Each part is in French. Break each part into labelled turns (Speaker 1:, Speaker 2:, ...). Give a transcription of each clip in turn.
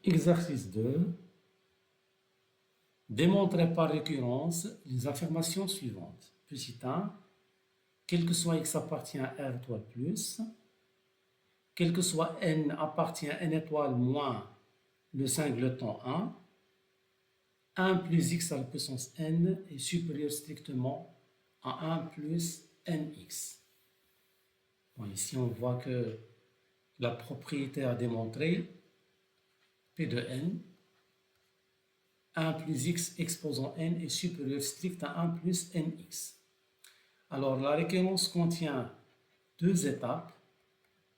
Speaker 1: Exercice 2. Démontrer par récurrence les affirmations suivantes. Petit 1. Quel que soit x appartient à R étoile plus, quel que soit n appartient à n étoile moins le singleton 1 plus x à la puissance n est supérieur strictement à 1 plus nx. Bon, ici, on voit que la propriété à démontrer, P de n, 1 plus x exposant n est supérieur strict à 1 plus nx. Alors, la récurrence contient deux étapes.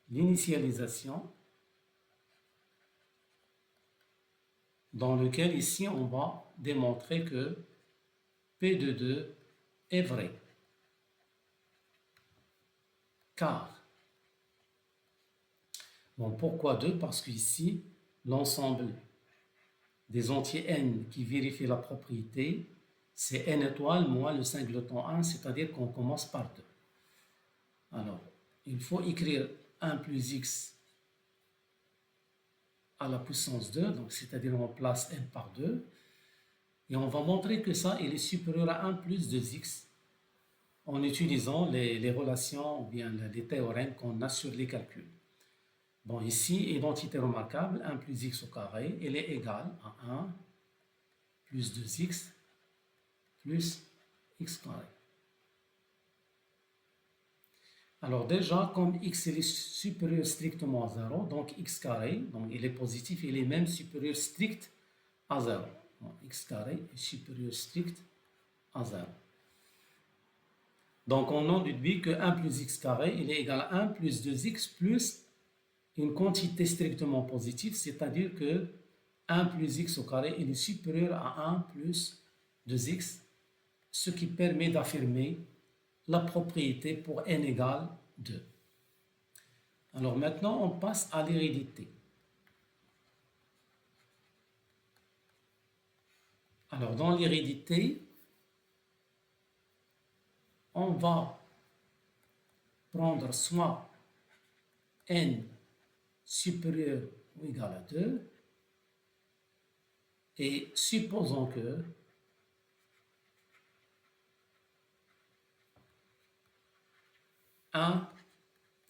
Speaker 1: L'initialisation, dans lequel ici on va démontrer que P de 2 est vrai. Car, bon, pourquoi 2? Parce qu'ici, l'ensemble des entiers n qui vérifient la propriété, c'est n étoile moins le singleton 1, c'est-à-dire qu'on commence par 2. Alors, il faut écrire 1 plus x à la puissance 2, donc c'est-à-dire on place n par 2, et on va montrer que ça, il est supérieur à 1 plus 2x en utilisant les relations ou bien les théorèmes qu'on a sur les calculs. Bon, ici, identité remarquable, 1 plus x au carré, elle est égale à 1 plus 2x plus x carré. Alors déjà, comme x est supérieur strictement à 0, donc x carré, donc il est positif, il est même supérieur strict à 0. Donc, x carré est supérieur strict à 0. Donc on en déduit que 1 plus x carré, il est égal à 1 plus 2x plus une quantité strictement positive, c'est-à-dire que 1 plus x au carré, il est supérieur à 1 plus 2x, ce qui permet d'affirmer la propriété pour n égale 2. Alors maintenant, on passe à l'hérédité. Alors dans l'hérédité, on va prendre soit n supérieur ou égal à 2, et supposons que a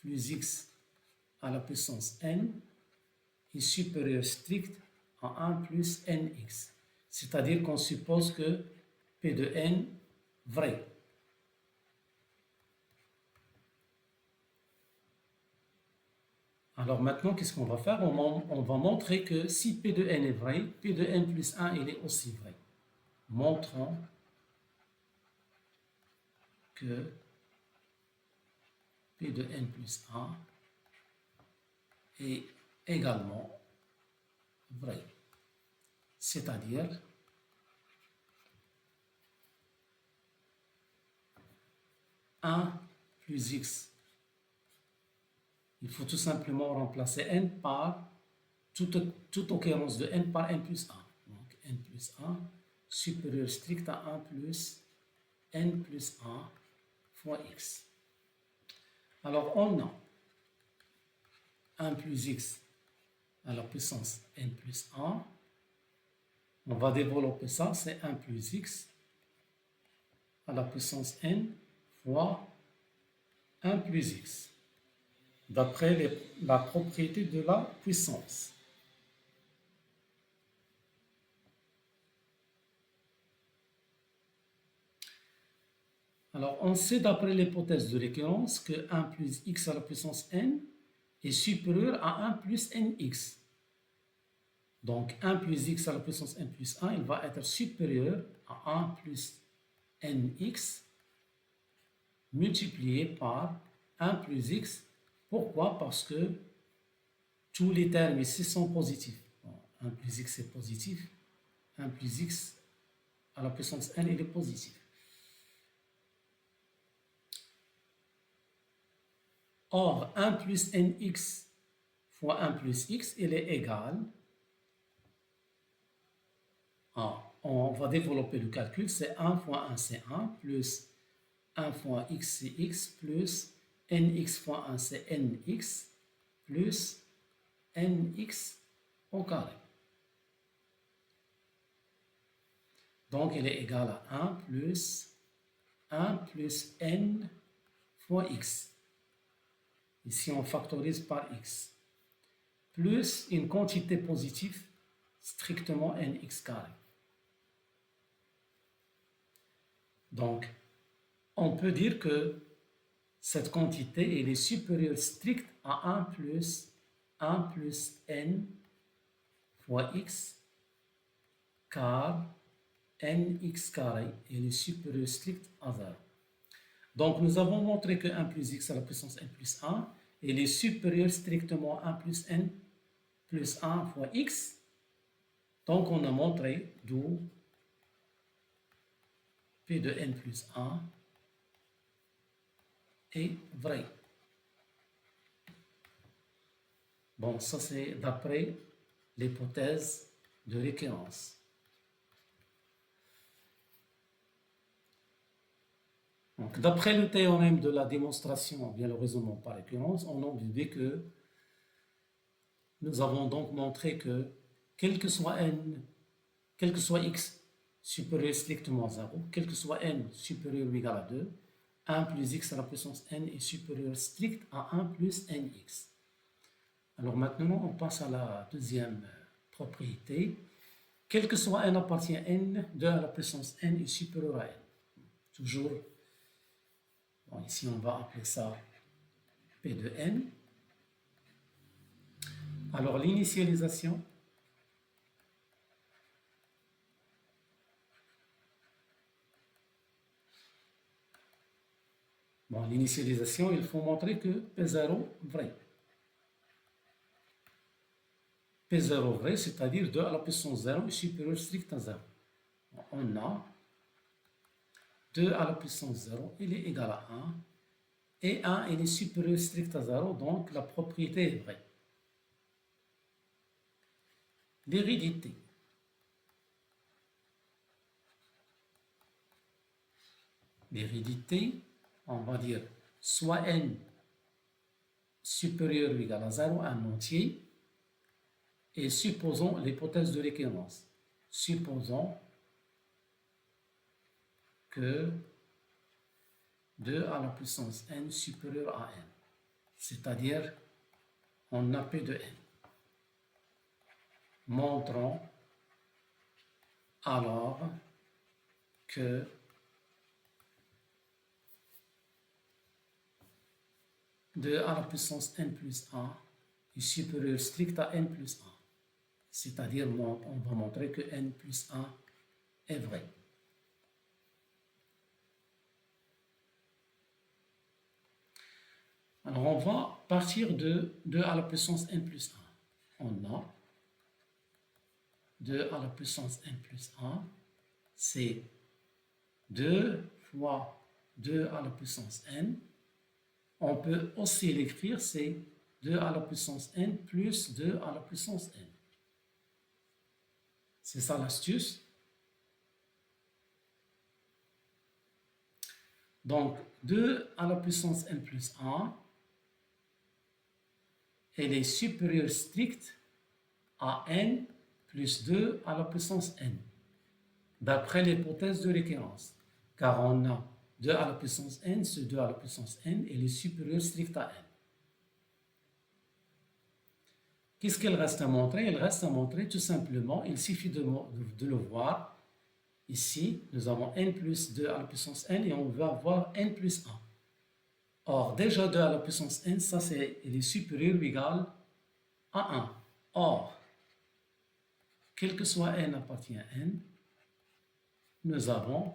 Speaker 1: plus x à la puissance n est supérieur strict à 1 plus nx. C'est-à-dire qu'on suppose que P de n vrai. Alors maintenant, qu'est-ce qu'on va faire? On va montrer que si P de n est vrai, P de n plus 1, il est aussi vrai. Montrons que P de n plus 1 est également vrai. C'est-à-dire plus x. Il faut tout simplement remplacer n par toute occurrence de n par n plus 1. Donc n plus 1 supérieur strict à 1 plus n plus 1 fois x. Alors on a 1 plus x à la puissance n plus 1. On va développer ça, c'est 1 plus x à la puissance n fois 1 plus x, d'après la propriété de la puissance. Alors, on sait d'après l'hypothèse de récurrence que 1 plus x à la puissance n est supérieur à 1 plus nx. Donc, 1 plus x à la puissance n plus 1, il va être supérieur à 1 plus nx multiplié par 1 plus x. Pourquoi? Parce que tous les termes ici sont positifs. Bon, 1 plus x est positif. 1 plus x à la puissance n, il est positif. Or, 1 plus nx fois 1 plus x, il est égal à, on va développer le calcul, c'est 1 fois 1, c'est 1, plus 1 fois x, c'est x, plus nx fois 1, c'est nx, plus nx au carré. Donc, elle est égale à 1 plus n fois x. Ici, on factorise par x. Plus une quantité positive, strictement nx carré. Donc, on peut dire que cette quantité elle est supérieure stricte à 1 plus n fois x, car nx carré elle est supérieure stricte à 0. Donc, nous avons montré que 1 plus x à la puissance n plus 1 elle est supérieure strictement à 1 plus n plus 1 fois x. Donc, on a montré d'où P de n plus 1 est vrai. Bon, ça c'est d'après l'hypothèse de récurrence. Donc, d'après le théorème de la démonstration, bien le raisonnement par récurrence, on a dit que nous avons donc montré que quel que soit n, quel que soit x supérieur strictement à 0, quel que soit n supérieur ou égal à 2, 1 plus x à la puissance n est supérieur strict à 1 plus nx. Alors maintenant, on passe à la deuxième propriété. Quel que soit n appartient à n, 2 à la puissance n est supérieur à n. Toujours, bon, ici on va appeler ça P de n. Alors l'initialisation, bon, l'initialisation, il faut montrer que P0 vrai. P0 vrai, c'est-à-dire 2 à la puissance 0 est supérieur strict à 0. On a 2 à la puissance 0, il est égal à 1. Et 1, il est supérieur strict à 0, donc la propriété est vraie. L'hérédité. L'hérédité, on va dire soit n supérieur ou égal à 0, un entier, et supposons l'hypothèse de récurrence. Supposons que 2 à la puissance n supérieur à n, c'est-à-dire on a P de n. Montrons alors que de à la puissance n plus 1 est supérieur strict à n plus 1. C'est-à-dire, on va montrer que n plus 1 est vrai. Alors, on va partir de 2 à la puissance n plus 1. On a 2 à la puissance n plus 1, c'est 2 fois 2 à la puissance n. On peut aussi l'écrire, c'est 2 à la puissance n plus 2 à la puissance n. C'est ça l'astuce. Donc, 2 à la puissance n plus 1, elle est supérieure stricte à n plus 2 à la puissance n, d'après l'hypothèse de récurrence. Car on a 2 à la puissance n, ce 2 à la puissance n, elle est supérieure stricte à n. Qu'est-ce qu'il reste à montrer? Il reste à montrer tout simplement, il suffit de le voir. Ici, nous avons n plus 2 à la puissance n et on va avoir n plus 1. Or, déjà 2 à la puissance n, ça il est supérieur ou égal à 1. Or, quel que soit n appartient à n, nous avons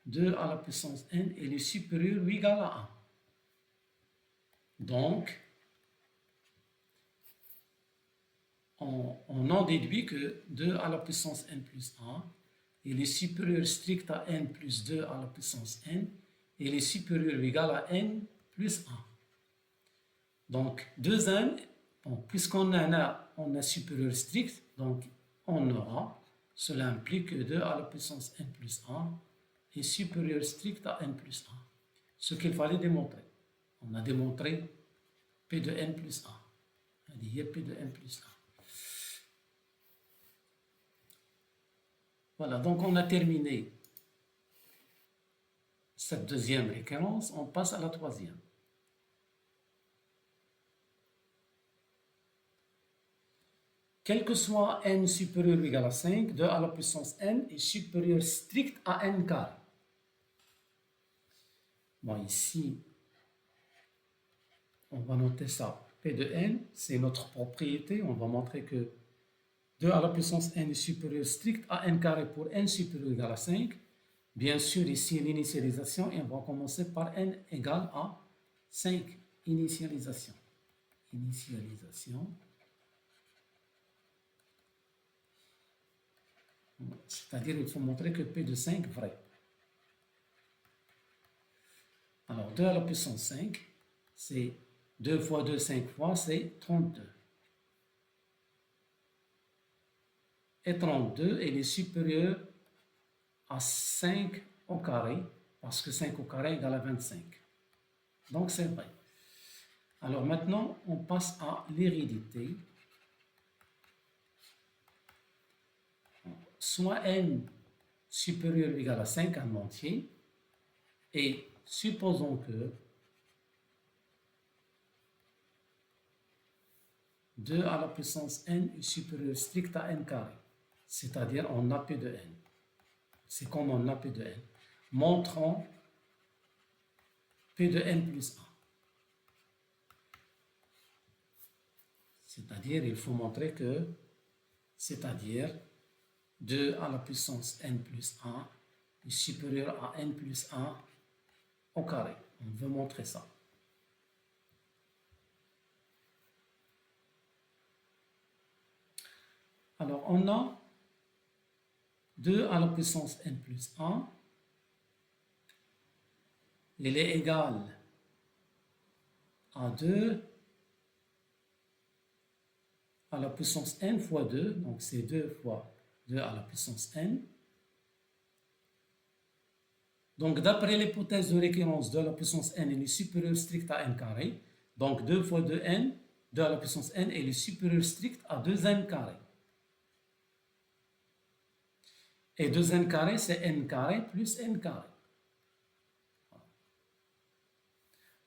Speaker 1: 2 à la puissance n, il est supérieur ou égal à 1. Donc, on en déduit que 2 à la puissance n plus 1, il est supérieur strict à n plus 2 à la puissance n, et il est supérieur ou égal à n plus 1. Donc, 2n, bon, puisqu'on a supérieur strict, donc on aura, cela implique que 2 à la puissance n plus 1 est supérieur strict à n plus 1. Ce qu'il fallait démontrer. On a démontré P de n plus 1. On a dit P de n plus 1. Voilà, donc on a terminé cette deuxième récurrence, on passe à la troisième. Quel que soit n supérieur ou égal à 5, 2 à la puissance n est supérieur strict à n carré. Bon, ici, on va noter ça. P de n, c'est notre propriété. On va montrer que 2 à la puissance n est supérieur strict à n carré pour n supérieur ou égal à 5. Bien sûr, ici, l'initialisation, et on va commencer par n égale à 5. Initialisation. Initialisation. C'est-à-dire qu'il faut montrer que P de 5 vrai. Alors, 2 à la puissance 5, c'est 2 fois 2, 5 fois, c'est 32. Et 32, elle est supérieure à 5 au carré, parce que 5 au carré égale à 25. Donc, c'est vrai. Alors, maintenant, on passe à l'hérédité. Soit n supérieur ou égal à 5 en entier, et supposons que 2 à la puissance n est supérieur strict à n carré, c'est-à-dire on a P de n. C'est comme on a P de n. Montrons P de n plus 1. C'est-à-dire, il faut montrer que, c'est-à-dire, 2 à la puissance n plus 1 est supérieur à n plus 1 au carré. On veut montrer ça. Alors, on a 2 à la puissance n plus 1. Il est égal à 2 à la puissance n fois 2. Donc, c'est 2 fois 2 à la puissance n. Donc, d'après l'hypothèse de récurrence, 2 à la puissance n est supérieur strict à n carré. Donc, 2 fois 2n, 2 à la puissance n, elle est supérieure strict à 2n carré. Et 2n carré, c'est n carré plus n carré.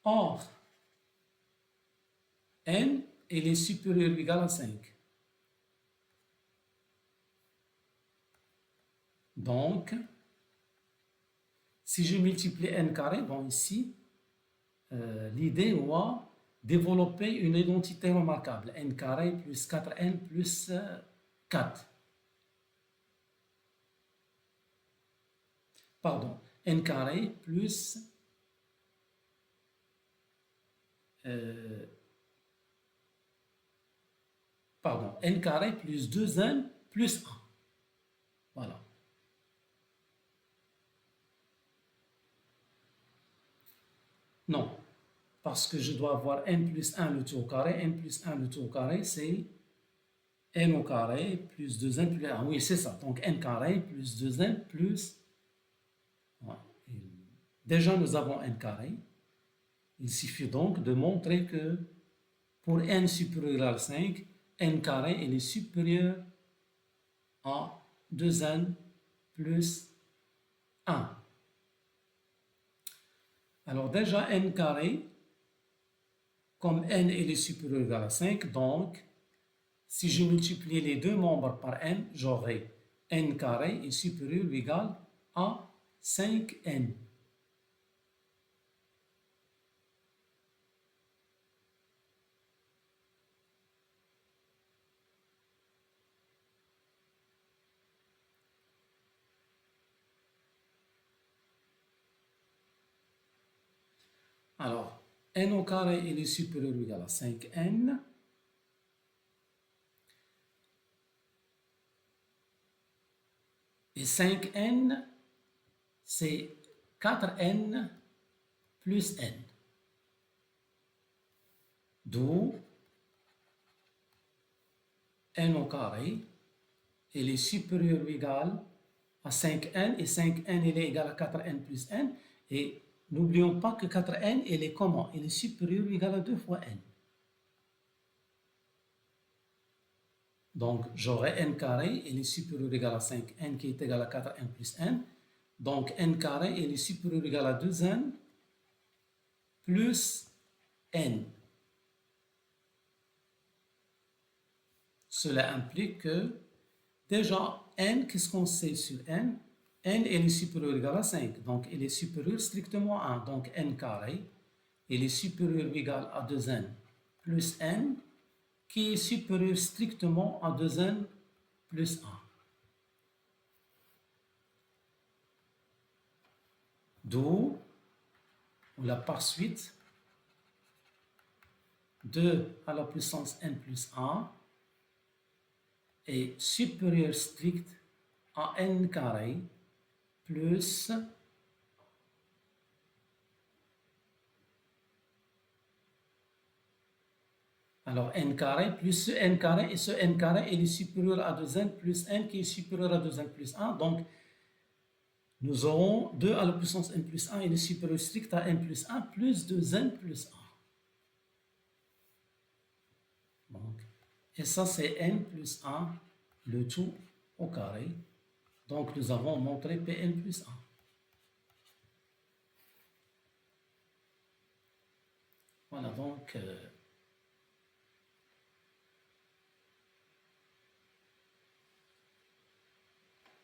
Speaker 1: Or, n, elle est supérieure ou égale à 5. Donc, si je multiplie n carré, bon ici, l'idée est développer une identité remarquable. N carré plus 4n plus 4. Pardon, n carré plus n carré plus 2n plus 1. Voilà. Non, parce que je dois avoir n plus 1 le tout au carré. N plus 1 le tout au carré, c'est n au carré plus 2n plus 1. Oui, c'est ça. Donc n carré plus 2n plus... Ouais. Déjà, nous avons n carré. Il suffit donc de montrer que pour n supérieur à 5, n carré il est supérieur à 2n plus 1. Alors déjà, n carré, comme n il est supérieur ou égal à 5, donc si je multiplie les deux membres par n, j'aurai n carré est supérieur ou égal à 5n. Alors, n au carré il est supérieur ou égal à 5n. Et 5n, c'est 4n plus n. D'où n au carré, il est supérieur ou égal à 5n, et 5n il est égal à 4n plus n. Et n'oublions pas que 4n, il est comment? Il est supérieur ou égal à 2 fois n. Donc, j'aurai n carré, il est supérieur ou égal à 5n qui est égal à 4n plus n. Donc, n carré, il est supérieur ou égal à 2n plus n. Cela implique que, déjà, n, qu'est-ce qu'on sait sur n? N, il est supérieur ou égal à 5. Donc, il est supérieur strictement à 1. Donc, n carré, il est supérieur ou égal à 2n plus n, qui est supérieur strictement à 2n plus 1. D'où la par suite 2 à la puissance n plus 1 est supérieur strict à n carré plus alors n carré plus ce n carré, et ce n carré il est supérieur à 2n plus n qui est supérieur à 2n plus 1. Donc, nous aurons 2 à la puissance n plus 1, il est supérieur strict à n plus 1 plus 2n plus 1. Donc, et ça, c'est n plus 1, le tout au carré. Donc, nous avons montré Pn plus 1. Voilà, donc,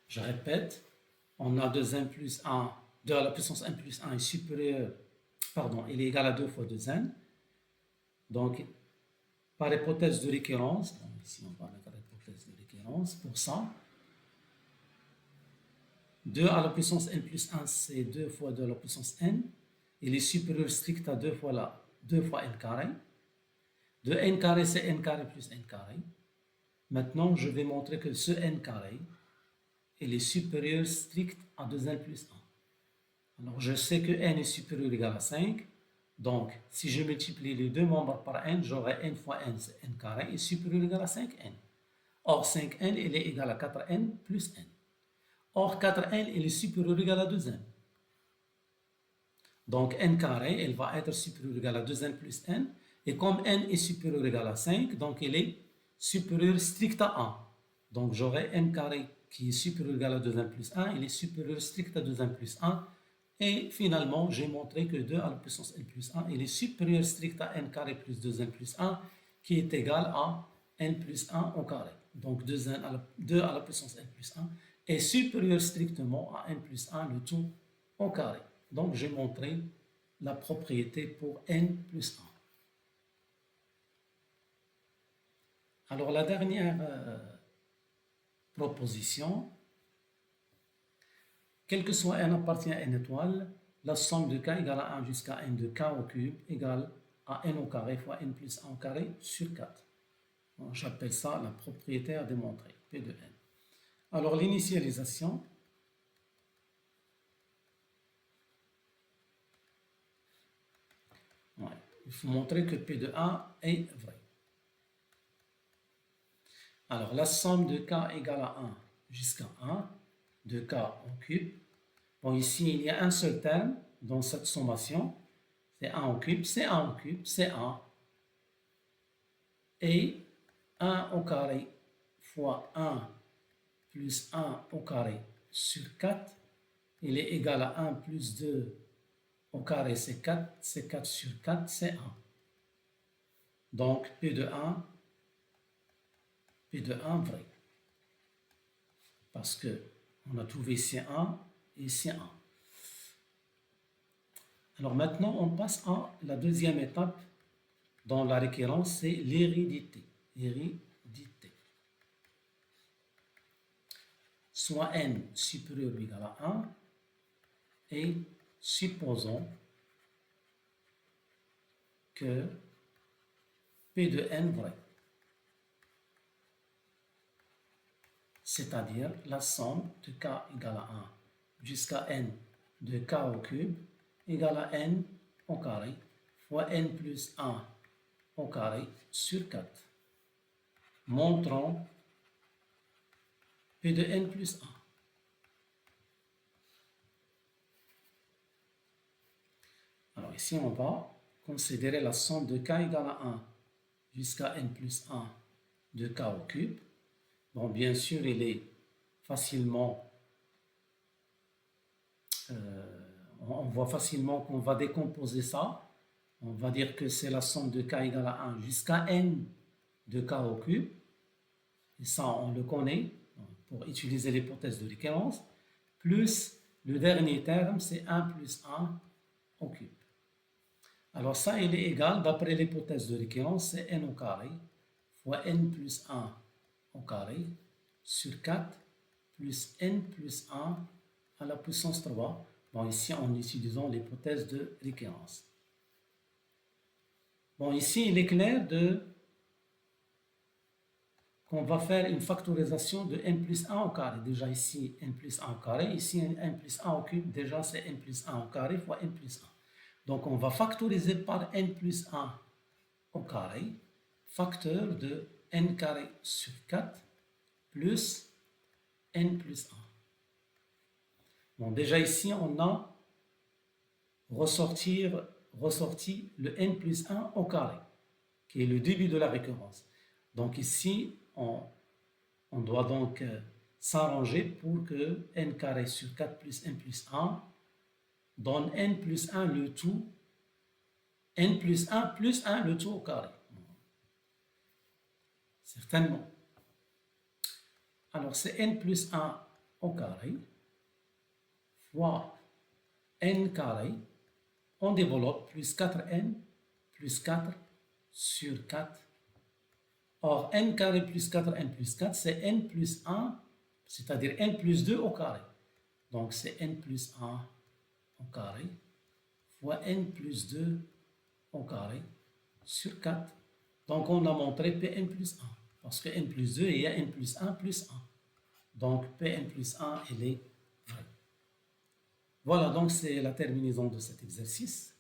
Speaker 1: je répète, on a 2n plus 1, 2 à la puissance n plus 1 est supérieur, pardon, il est égal à 2 fois 2n. Donc, par hypothèse de récurrence, ici on va mettre l'hypothèse de récurrence pour ça. 2 à la puissance n plus 1, c'est 2 fois 2 à la puissance n. Il est supérieur strict à 2 fois n carré. De n carré, c'est n carré plus n carré. Maintenant, je vais montrer que ce n carré, il est supérieur strict à 2n plus 1. Alors, je sais que n est supérieur ou égal à 5. Donc, si je multiplie les deux membres par n, j'aurai n fois n, c'est n carré, est supérieur ou égal à 5n. Or, 5n, il est égal à 4n plus n. Or, 4n, il est supérieur ou égal à 2n. Donc, n carré, il va être supérieur ou égal à 2n plus n. Et comme n est supérieur ou égal à 5, donc il est supérieur strict à 1. Donc, j'aurai n carré qui est supérieur ou égal à 2n plus 1, il est supérieur strict à 2n plus 1. Et finalement, j'ai montré que 2 à la puissance n plus 1, il est supérieur strict à n carré plus 2n plus 1, qui est égal à n plus 1 au carré. Donc 2 à la puissance n plus 1 est supérieur strictement à n plus 1, le tout au carré. Donc j'ai montré la propriété pour n plus 1. Alors la dernière proposition, quel que soit n appartient à n étoile, la somme de k égale à 1 jusqu'à n de k au cube égale à n au carré fois n plus 1 au carré sur 4. J'appelle ça la propriété à démontrer, P de n. Alors l'initialisation, il faut montrer que P de A est vrai. Alors la somme de k égale à 1 jusqu'à 1 de k au cube. Bon, ici, il y a un seul terme dans cette sommation. C'est 1 au cube, c'est 1 au cube, c'est 1. Et 1 au carré fois 1 plus 1 au carré sur 4, il est égal à 1 plus 2 au carré, c'est 4 sur 4, c'est 1. Donc, P de 1 vrai. Parce que on a trouvé C1 et C1. Alors maintenant, on passe à la deuxième étape dans la récurrence, c'est l'hérédité. Soit n supérieur ou égal à 1, et supposons que P de n vrai. C'est-à-dire la somme de k égale à 1 jusqu'à n de k au cube égale à n au carré fois n plus 1 au carré sur 4. Montrons P de n plus 1. Alors ici, on va considérer la somme de k égale à 1 jusqu'à n plus 1 de k au cube. Bon, bien sûr, il est facilement... on voit facilement qu'on va décomposer ça. On va dire que c'est la somme de k égale à 1 jusqu'à n de k au cube. Et ça, on le connaît pour utiliser l'hypothèse de récurrence. Plus le dernier terme, c'est 1 plus 1 au cube. Alors ça, il est égal, d'après l'hypothèse de récurrence, c'est n au carré fois n plus 1 au carré sur 4 plus n plus 1 à la puissance 3. Bon, ici, en utilisant l'hypothèse de récurrence. Bon, ici, il est clair qu'on va faire une factorisation de n plus 1 au carré. Déjà ici, n plus 1 au carré. Ici, n plus 1 au cube. Déjà, c'est n plus 1 au carré fois n plus 1. Donc, on va factoriser par n plus 1 au carré, facteur de n carré sur 4 plus n plus 1. Bon, déjà ici, on a ressorti le n plus 1 au carré, qui est le début de la récurrence. Donc ici, on doit donc s'arranger pour que n carré sur 4 plus n plus 1 donne n plus 1 le tout, n plus 1 plus 1 le tout au carré. Certainement. Alors c'est n plus 1 au carré fois n carré, on développe plus 4n plus 4 sur 4. Or, n carré plus 4n plus 4, c'est n plus 1, c'est-à-dire n plus 2 au carré. Donc, c'est n plus 1 au carré fois n plus 2 au carré sur 4. Donc, on a montré Pn plus 1, parce que n plus 2, il y a n plus 1 plus 1. Donc, Pn plus 1, il est vrai. Voilà, donc c'est la terminaison de cet exercice.